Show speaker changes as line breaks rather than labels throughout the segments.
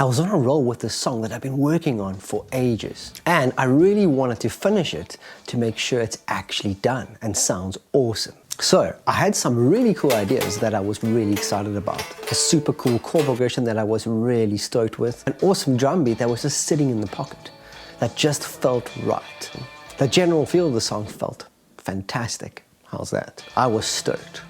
I was on a roll with this song that I've been working on for ages, and I really wanted to finish it to make sure it's actually done and sounds awesome. So I had some really cool ideas that I was really excited about. A super cool chord progression that I was really stoked with. An awesome drum beat that was just sitting in the pocket, that just felt right. The general feel of the song felt fantastic. How's that? I was stoked.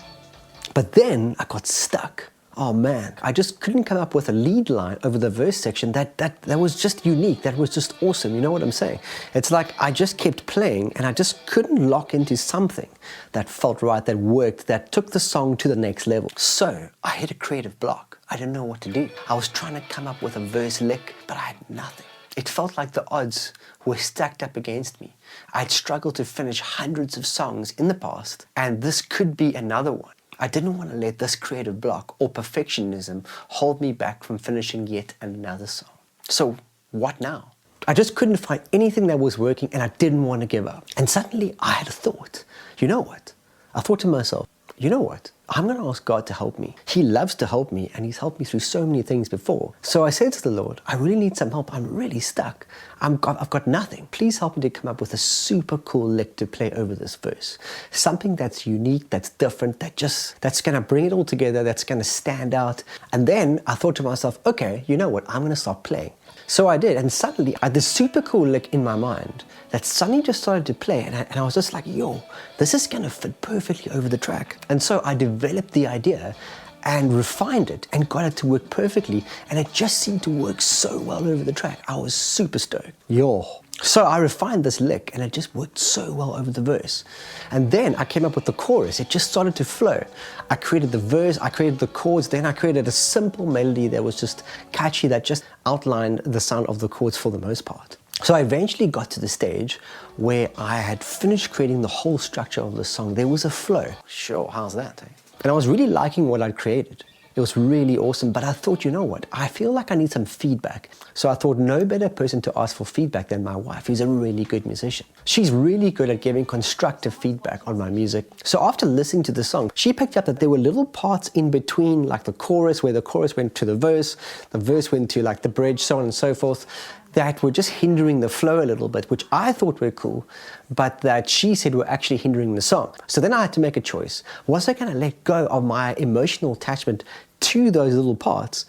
But then I got stuck. Oh man, I just couldn't come up with a lead line over the verse section that was just unique, that was just awesome, you know what I'm saying? It's like I just kept playing and I just couldn't lock into something that felt right, that worked, that took the song to the next level. So I hit a creative block. I didn't know what to do. I was trying to come up with a verse lick, but I had nothing. It felt like the odds were stacked up against me. I'd struggled to finish hundreds of songs in the past, and this could be another one. I didn't want to let this creative block or perfectionism hold me back from finishing yet another song. So what now? I just couldn't find anything that was working and I didn't want to give up. And suddenly I had a thought. You know what? I thought to myself, you know what? I'm going to ask God to help me. He loves to help me and He's helped me through so many things before. So I said to the Lord, I really need some help. I'm really stuck. I've got nothing. Please help me to come up with a super cool lick to play over this verse. Something that's unique, that's different, that's going to bring it all together, that's going to stand out. And then I thought to myself, okay, you know what? I'm going to start playing. So I did, and suddenly I had this super cool lick in my mind that suddenly just started to play, and I was just like, yo, this is going to fit perfectly over the track. And so I developed the idea and refined it and got it to work perfectly, and it just seemed to work so well over the track. I was super stoked. Yo. So I refined this lick and it just worked so well over the verse. And then I came up with the chorus. It just started to flow. I created the verse, I created the chords, then I created a simple melody that was just catchy, that just outlined the sound of the chords for the most part. So I eventually got to the stage where I had finished creating the whole structure of the song. There was a flow. Sure, how's that? And I was really liking what I'd created. It was really awesome, but I thought, you know what? I feel like I need some feedback. So I thought no better person to ask for feedback than my wife, who's a really good musician. She's really good at giving constructive feedback on my music. So after listening to the song, she picked up that there were little parts in between, like the chorus, where the chorus went to the verse went to like the bridge, so on and so forth, that were just hindering the flow a little bit, which I thought were cool, but that she said were actually hindering the song. So then I had to make a choice. Was I going to let go of my emotional attachment to those little parts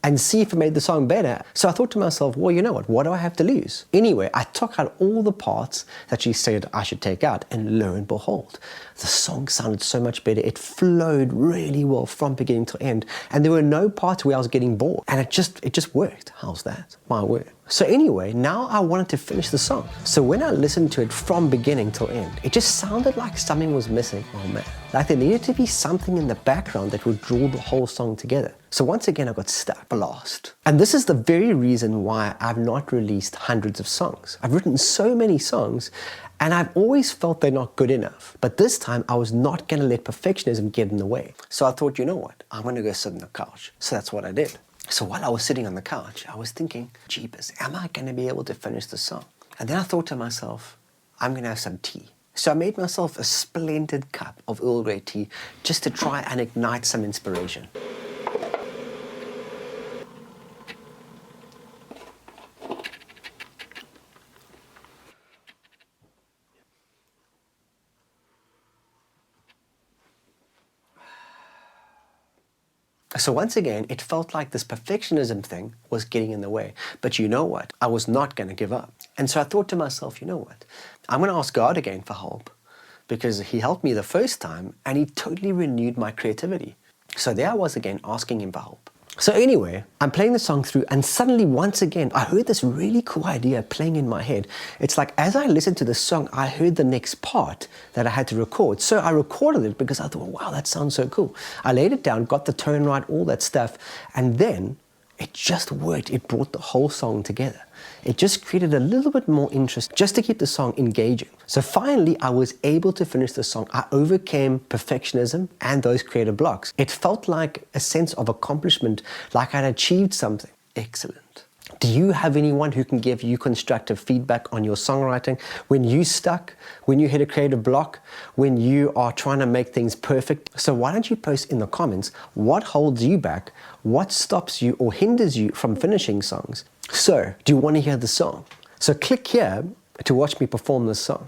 and see if it made the song better? So I thought to myself, well, you know what do I have to lose? Anyway, I took out all the parts that she said I should take out, and lo and behold, the song sounded so much better. It flowed really well from beginning to end, and there were no parts where I was getting bored, and it just worked. How's that? My word. So anyway, now I wanted to finish the song. So when I listened to it from beginning till end, it just sounded like something was missing. Oh man, like there needed to be something in the background that would draw the whole song together. So once again, I got stuck, lost. And this is the very reason why I've not released hundreds of songs. I've written so many songs, and I've always felt they're not good enough. But this time, I was not going to let perfectionism get in the way. So I thought, you know what? I'm going to go sit on the couch. So that's what I did. So while I was sitting on the couch, I was thinking, jeepers, am I going to be able to finish the song? And then I thought to myself, I'm going to have some tea. So I made myself a splendid cup of Earl Grey tea just to try and ignite some inspiration. So once again, it felt like this perfectionism thing was getting in the way. But you know what? I was not going to give up. And so I thought to myself, you know what? I'm going to ask God again for help, because He helped me the first time and He totally renewed my creativity. So there I was again asking Him for help. So anyway, I'm playing the song through, and suddenly once again, I heard this really cool idea playing in my head. It's like as I listened to the song, I heard the next part that I had to record. So I recorded it because I thought, wow, that sounds so cool. I laid it down, got the tone right, all that stuff, and then it just worked. It brought the whole song together. It just created a little bit more interest just to keep the song engaging. So finally, I was able to finish the song. I overcame perfectionism and those creative blocks. It felt like a sense of accomplishment, like I'd achieved something. Excellent. Do you have anyone who can give you constructive feedback on your songwriting when you're stuck, when you hit a creative block, when you are trying to make things perfect? So why don't you post in the comments what holds you back, what stops you or hinders you from finishing songs? So, do you want to hear the song? So click here to watch me perform this song.